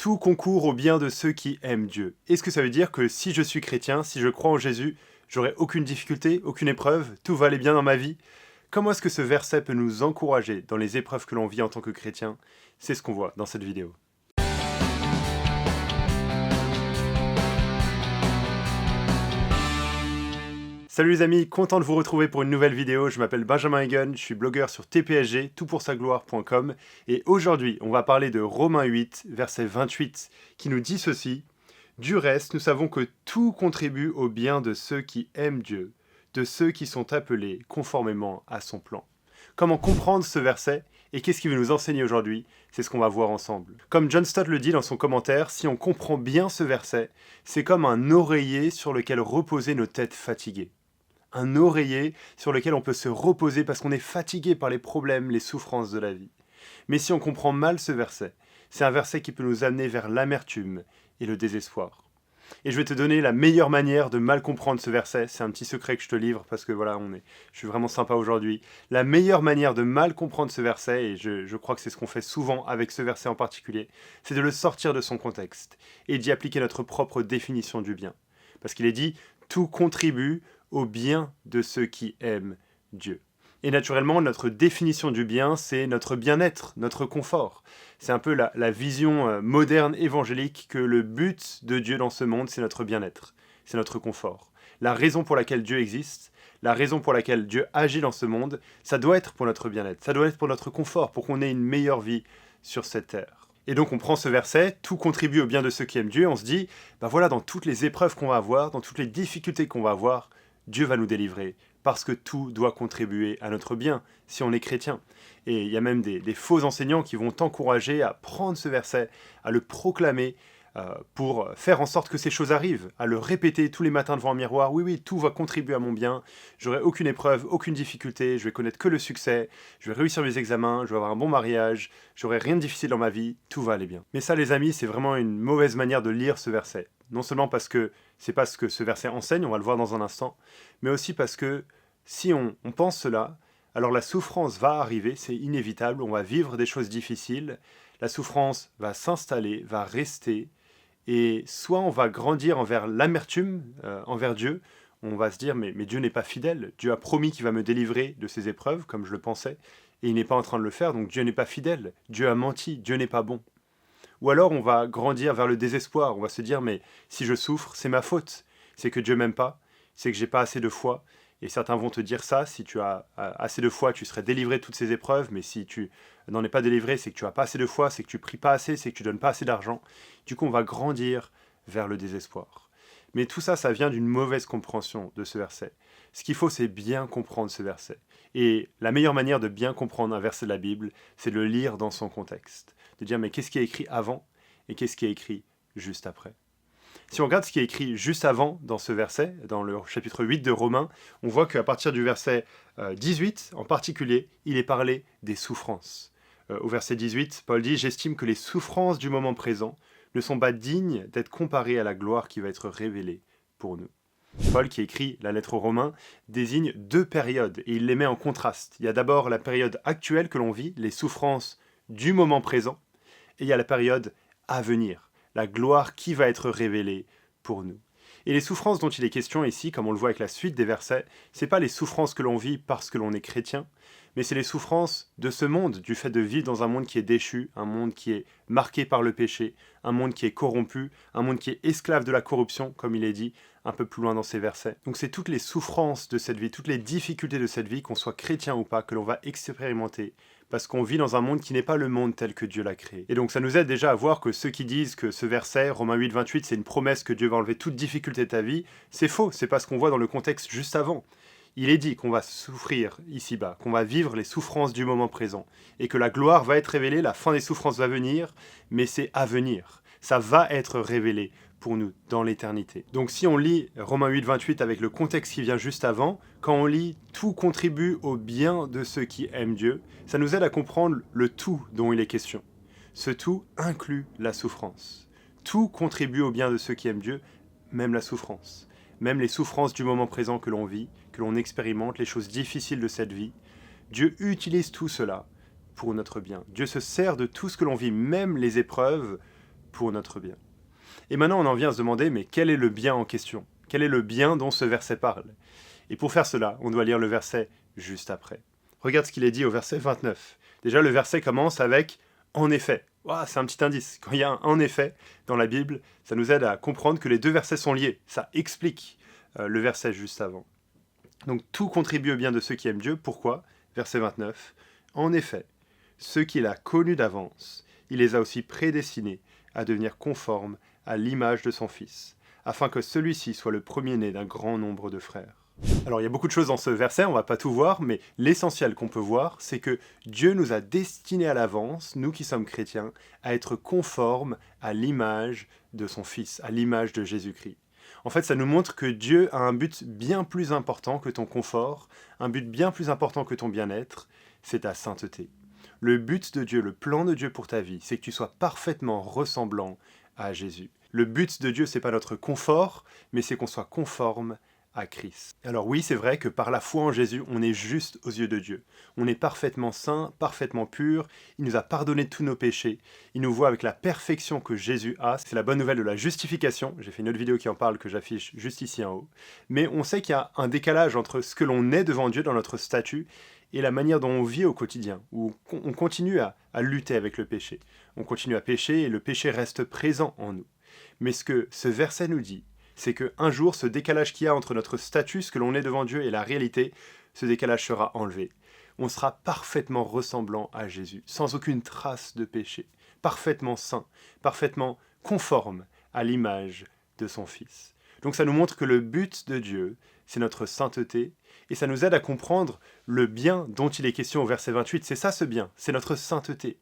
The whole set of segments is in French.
Tout concourt au bien de ceux qui aiment Dieu. Est-ce que ça veut dire que si je suis chrétien, si je crois en Jésus, j'aurai aucune difficulté, aucune épreuve, tout va aller bien dans ma vie? Comment est-ce que ce verset peut nous encourager dans les épreuves que l'on vit en tant que chrétien? C'est ce qu'on voit dans cette vidéo. Salut les amis, content de vous retrouver pour une nouvelle vidéo. Je m'appelle Benjamin Egan, je suis blogueur sur tpsg, toutpoursagloire.com, et aujourd'hui on va parler de Romains 8, verset 28, qui nous dit ceci: Du reste, nous savons que tout contribue au bien de ceux qui aiment Dieu, de ceux qui sont appelés conformément à son plan. Comment comprendre ce verset et qu'est-ce qu'il veut nous enseigner aujourd'hui? C'est ce qu'on va voir ensemble. Comme John Stott le dit dans son commentaire, si on comprend bien ce verset, c'est comme un oreiller sur lequel reposer nos têtes fatiguées. Un oreiller sur lequel on peut se reposer parce qu'on est fatigué par les problèmes, les souffrances de la vie. Mais si on comprend mal ce verset, c'est un verset qui peut nous amener vers l'amertume et le désespoir. Et je vais te donner la meilleure manière de mal comprendre ce verset. C'est un petit secret que je te livre parce que voilà, je suis vraiment sympa aujourd'hui. La meilleure manière de mal comprendre ce verset, et je crois que c'est ce qu'on fait souvent avec ce verset en particulier, c'est de le sortir de son contexte et d'y appliquer notre propre définition du bien. Parce qu'il est dit « tout contribue au bien de ceux qui aiment Dieu ». Et naturellement, notre définition du bien, c'est notre bien-être, notre confort. C'est un peu la vision moderne évangélique que le but de Dieu dans ce monde, c'est notre bien-être, c'est notre confort. La raison pour laquelle Dieu existe, la raison pour laquelle Dieu agit dans ce monde, ça doit être pour notre bien-être, ça doit être pour notre confort, pour qu'on ait une meilleure vie sur cette terre. Et donc on prend ce verset, tout contribue au bien de ceux qui aiment Dieu, et on se dit, ben voilà, dans toutes les épreuves qu'on va avoir, dans toutes les difficultés qu'on va avoir, Dieu va nous délivrer, parce que tout doit contribuer à notre bien, si on est chrétien. Et il y a même des faux enseignants qui vont t'encourager à prendre ce verset, à le proclamer, pour faire en sorte que ces choses arrivent, à le répéter tous les matins devant un miroir. Oui, oui, tout va contribuer à mon bien, j'aurai aucune épreuve, aucune difficulté, je vais connaître que le succès, je vais réussir mes examens, je vais avoir un bon mariage, j'aurai rien de difficile dans ma vie, tout va aller bien. Mais ça, les amis, c'est vraiment une mauvaise manière de lire ce verset. Non seulement parce que c'est pas ce que ce verset enseigne, on va le voir dans un instant, mais aussi parce que si on pense cela, alors la souffrance va arriver, c'est inévitable, on va vivre des choses difficiles, la souffrance va s'installer, va rester, et soit on va grandir envers l'amertume, envers Dieu, on va se dire mais Dieu n'est pas fidèle, Dieu a promis qu'il va me délivrer de ces épreuves, comme je le pensais, et il n'est pas en train de le faire, donc Dieu n'est pas fidèle, Dieu a menti, Dieu n'est pas bon. Ou alors on va grandir vers le désespoir, on va se dire mais si je souffre, c'est ma faute, c'est que Dieu m'aime pas, c'est que j'ai pas assez de foi. Et certains vont te dire ça, si tu as assez de foi, tu serais délivré de toutes ces épreuves, mais si tu n'en es pas délivré, c'est que tu as pas assez de foi, c'est que tu pries pas assez, c'est que tu donnes pas assez d'argent. Du coup, on va grandir vers le désespoir. Mais tout ça, ça vient d'une mauvaise compréhension de ce verset. Ce qu'il faut, c'est bien comprendre ce verset. Et la meilleure manière de bien comprendre un verset de la Bible, c'est de le lire dans son contexte. De dire, mais qu'est-ce qui est écrit avant et qu'est-ce qui est écrit juste après? Si on regarde ce qui est écrit juste avant dans ce verset, dans le chapitre 8 de Romains, on voit qu'à partir du verset 18 en particulier, il est parlé des souffrances. Au verset 18, Paul dit « J'estime que les souffrances du moment présent ne sont pas dignes d'être comparées à la gloire qui va être révélée pour nous. » Paul, qui écrit la lettre aux Romains, désigne deux périodes et il les met en contraste. Il y a d'abord la période actuelle que l'on vit, les souffrances du moment présent, et il y a la période à venir, la gloire qui va être révélée pour nous. Et les souffrances dont il est question ici, comme on le voit avec la suite des versets, c'est pas les souffrances que l'on vit parce que l'on est chrétien, mais c'est les souffrances de ce monde, du fait de vivre dans un monde qui est déchu, un monde qui est marqué par le péché, un monde qui est corrompu, un monde qui est esclave de la corruption, comme il est dit un peu plus loin dans ces versets. Donc c'est toutes les souffrances de cette vie, toutes les difficultés de cette vie, qu'on soit chrétien ou pas, que l'on va expérimenter, parce qu'on vit dans un monde qui n'est pas le monde tel que Dieu l'a créé. Et donc ça nous aide déjà à voir que ceux qui disent que ce verset, Romains 8, 28, c'est une promesse que Dieu va enlever toute difficulté de ta vie, c'est faux, c'est pas ce qu'on voit dans le contexte juste avant. Il est dit qu'on va souffrir ici-bas, qu'on va vivre les souffrances du moment présent, et que la gloire va être révélée, la fin des souffrances va venir, mais c'est à venir. Ça va être révélé pour nous dans l'éternité. Donc si on lit Romains 8, 28 avec le contexte qui vient juste avant, quand on lit « tout contribue au bien de ceux qui aiment Dieu », ça nous aide à comprendre le tout dont il est question. Ce tout inclut la souffrance. Tout contribue au bien de ceux qui aiment Dieu, même la souffrance. Même les souffrances du moment présent que l'on vit, que l'on expérimente, les choses difficiles de cette vie. Dieu utilise tout cela pour notre bien. Dieu se sert de tout ce que l'on vit, même les épreuves, pour notre bien. Et maintenant, on en vient à se demander, mais quel est le bien en question? Quel est le bien dont ce verset parle? Et pour faire cela, on doit lire le verset juste après. Regarde ce qu'il est dit au verset 29. Déjà, le verset commence avec « en effet ». Ouah, c'est un petit indice. Quand il y a un « en effet » dans la Bible, ça nous aide à comprendre que les deux versets sont liés. Ça explique le verset juste avant. Donc tout contribue au bien de ceux qui aiment Dieu. Pourquoi? Verset 29. En effet, ceux qu'il a connus d'avance, il les a aussi prédestinés à devenir conformes à l'image de son Fils, afin que celui-ci soit le premier-né d'un grand nombre de frères. Alors il y a beaucoup de choses dans ce verset, on va pas tout voir, mais l'essentiel qu'on peut voir, c'est que Dieu nous a destinés à l'avance, nous qui sommes chrétiens, à être conformes à l'image de son Fils, à l'image de Jésus-Christ. En fait, ça nous montre que Dieu a un but bien plus important que ton confort, un but bien plus important que ton bien-être, c'est ta sainteté. Le but de Dieu, le plan de Dieu pour ta vie, c'est que tu sois parfaitement ressemblant à Jésus. Le but de Dieu, c'est pas notre confort, mais c'est qu'on soit conforme à Christ. Alors oui, c'est vrai que par la foi en Jésus, on est juste aux yeux de Dieu. On est parfaitement saint, parfaitement pur, il nous a pardonné tous nos péchés, il nous voit avec la perfection que Jésus a, c'est la bonne nouvelle de la justification, j'ai fait une autre vidéo qui en parle que j'affiche juste ici en haut, mais on sait qu'il y a un décalage entre ce que l'on est devant Dieu dans notre statut et la manière dont on vit au quotidien, où on continue à lutter avec le péché. On continue à pécher et le péché reste présent en nous. Mais ce que ce verset nous dit, c'est qu'un jour, ce décalage qu'il y a entre notre statut, ce que l'on est devant Dieu, et la réalité, ce décalage sera enlevé. On sera parfaitement ressemblant à Jésus, sans aucune trace de péché, parfaitement saint, parfaitement conforme à l'image de son Fils. Donc ça nous montre que le but de Dieu, c'est notre sainteté, et ça nous aide à comprendre le bien dont il est question au verset 28. C'est ça ce bien, c'est notre sainteté.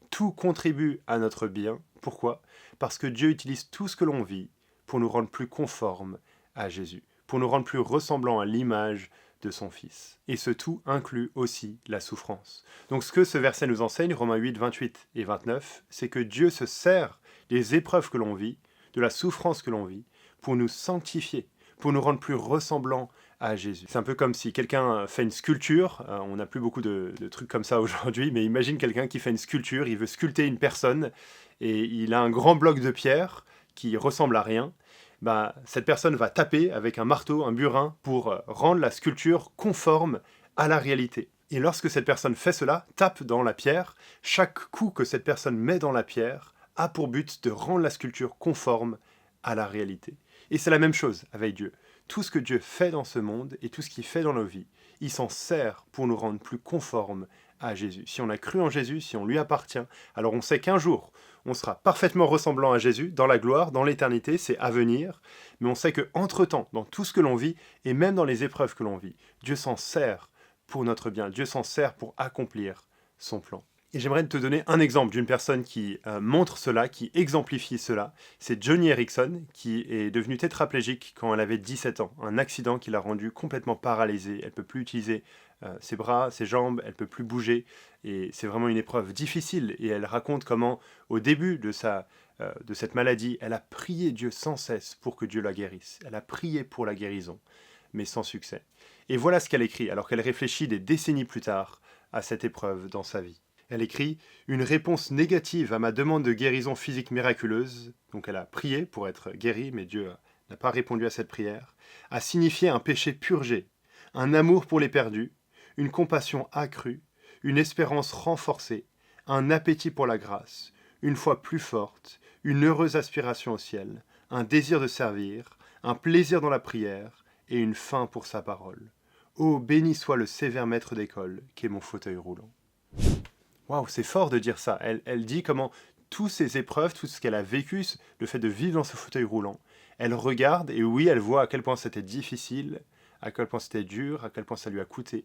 Tout contribue à notre bien. Pourquoi? Parce que Dieu utilise tout ce que l'on vit pour nous rendre plus conformes à Jésus, pour nous rendre plus ressemblants à l'image de son Fils. Et ce tout inclut aussi la souffrance. Donc ce que ce verset nous enseigne, Romains 8, 28 et 29, c'est que Dieu se sert des épreuves que l'on vit, de la souffrance que l'on vit, pour nous sanctifier, pour nous rendre plus ressemblants à Jésus. C'est un peu comme si quelqu'un fait une sculpture, on n'a plus beaucoup de trucs comme ça aujourd'hui, mais imagine quelqu'un qui fait une sculpture, il veut sculpter une personne, et il a un grand bloc de pierre qui ressemble à rien. Cette personne va taper avec un marteau, un burin, pour rendre la sculpture conforme à la réalité. Et lorsque cette personne fait cela, tape dans la pierre, chaque coup que cette personne met dans la pierre a pour but de rendre la sculpture conforme à la réalité. Et c'est la même chose avec Dieu. Tout ce que Dieu fait dans ce monde et tout ce qu'il fait dans nos vies, il s'en sert pour nous rendre plus conformes à Jésus. Si on a cru en Jésus, si on lui appartient, alors on sait qu'un jour, on sera parfaitement ressemblant à Jésus, dans la gloire, dans l'éternité, c'est à venir, mais on sait qu'entre-temps, dans tout ce que l'on vit, et même dans les épreuves que l'on vit, Dieu s'en sert pour notre bien, Dieu s'en sert pour accomplir son plan. Et j'aimerais te donner un exemple d'une personne qui montre cela, qui exemplifie cela. C'est Joni Eareckson, qui est devenue tétraplégique quand elle avait 17 ans. Un accident qui l'a rendue complètement paralysée. Elle ne peut plus utiliser ses bras, ses jambes, elle ne peut plus bouger. Et c'est vraiment une épreuve difficile. Et elle raconte comment, au début de cette maladie, elle a prié Dieu sans cesse pour que Dieu la guérisse. Elle a prié pour la guérison, mais sans succès. Et voilà ce qu'elle écrit, alors qu'elle réfléchit des décennies plus tard à cette épreuve dans sa vie. Elle écrit « Une réponse négative à ma demande de guérison physique miraculeuse », donc elle a prié pour être guérie, mais Dieu n'a pas répondu à cette prière, a signifié un péché purgé, un amour pour les perdus, une compassion accrue, une espérance renforcée, un appétit pour la grâce, une foi plus forte, une heureuse aspiration au ciel, un désir de servir, un plaisir dans la prière et une faim pour sa parole. Ô béni soit le sévère maître d'école qu'est mon fauteuil roulant. Waouh, c'est fort de dire ça. Elle dit comment toutes ces épreuves, tout ce qu'elle a vécu, le fait de vivre dans ce fauteuil roulant, elle regarde et oui, elle voit à quel point c'était difficile, à quel point c'était dur, à quel point ça lui a coûté,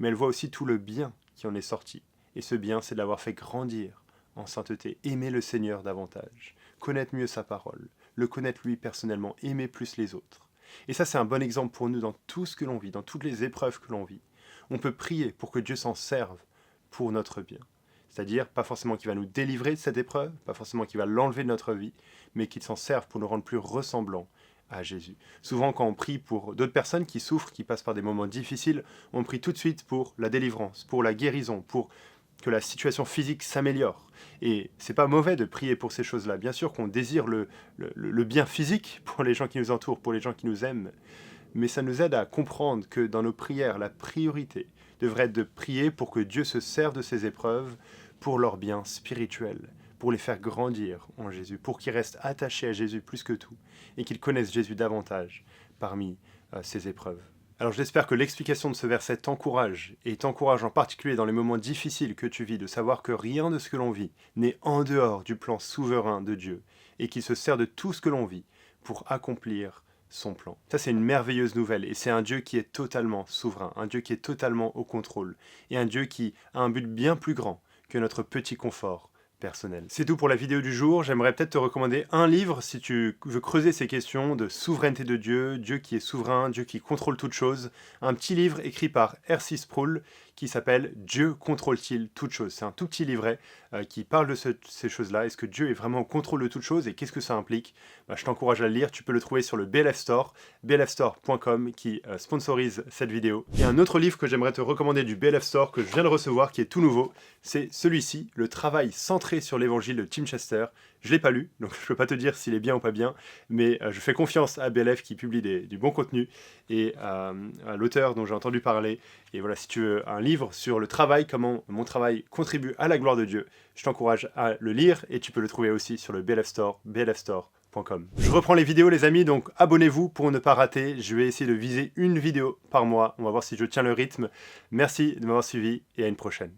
mais elle voit aussi tout le bien qui en est sorti. Et ce bien, c'est de l'avoir fait grandir en sainteté, aimer le Seigneur davantage, connaître mieux sa parole, le connaître lui personnellement, aimer plus les autres. Et ça, c'est un bon exemple pour nous dans tout ce que l'on vit, dans toutes les épreuves que l'on vit. On peut prier pour que Dieu s'en serve pour notre bien. C'est-à-dire, pas forcément qu'il va nous délivrer de cette épreuve, pas forcément qu'il va l'enlever de notre vie, mais qu'il s'en serve pour nous rendre plus ressemblants à Jésus. Souvent, quand on prie pour d'autres personnes qui souffrent, qui passent par des moments difficiles, on prie tout de suite pour la délivrance, pour la guérison, pour que la situation physique s'améliore. Et c'est pas mauvais de prier pour ces choses-là. Bien sûr qu'on désire le bien physique pour les gens qui nous entourent, pour les gens qui nous aiment, mais ça nous aide à comprendre que dans nos prières, la priorité devrait être de prier pour que Dieu se serve de ces épreuves pour leur bien spirituel, pour les faire grandir en Jésus, pour qu'ils restent attachés à Jésus plus que tout, et qu'ils connaissent Jésus davantage parmi ces épreuves. Alors j'espère que l'explication de ce verset t'encourage, et t'encourage en particulier dans les moments difficiles que tu vis, de savoir que rien de ce que l'on vit n'est en dehors du plan souverain de Dieu, et qu'il se sert de tout ce que l'on vit pour accomplir son plan. Ça, c'est une merveilleuse nouvelle, et c'est un Dieu qui est totalement souverain, un Dieu qui est totalement au contrôle, et un Dieu qui a un but bien plus grand que notre petit confort personnel. C'est tout pour la vidéo du jour. J'aimerais peut-être te recommander un livre si tu veux creuser ces questions de souveraineté de Dieu, Dieu qui est souverain, Dieu qui contrôle toutes choses. Un petit livre écrit par R.C. Sproul qui s'appelle « Dieu contrôle-t-il toutes choses ?» C'est un tout petit livret qui parle de ces choses-là. Est-ce que Dieu est vraiment au contrôle de toutes choses et qu'est-ce que ça implique? Je t'encourage à le lire. Tu peux le trouver sur le BLF Store, blfstore.com, qui sponsorise cette vidéo. Il y a un autre livre que j'aimerais te recommander du BLF Store que je viens de recevoir, qui est tout nouveau. C'est celui-ci, Le travail centré sur l'évangile de Tim Chester. Je ne l'ai pas lu, donc je ne peux pas te dire s'il est bien ou pas bien, mais je fais confiance à BLF qui publie du bon contenu et à l'auteur dont j'ai entendu parler. Et voilà, si tu veux un livre sur le travail, comment mon travail contribue à la gloire de Dieu, je t'encourage à le lire et tu peux le trouver aussi sur le BLF Store, blfstore.com. Je reprends les vidéos les amis, donc abonnez-vous pour ne pas rater. Je vais essayer de viser une vidéo par mois. On va voir si je tiens le rythme. Merci de m'avoir suivi et à une prochaine.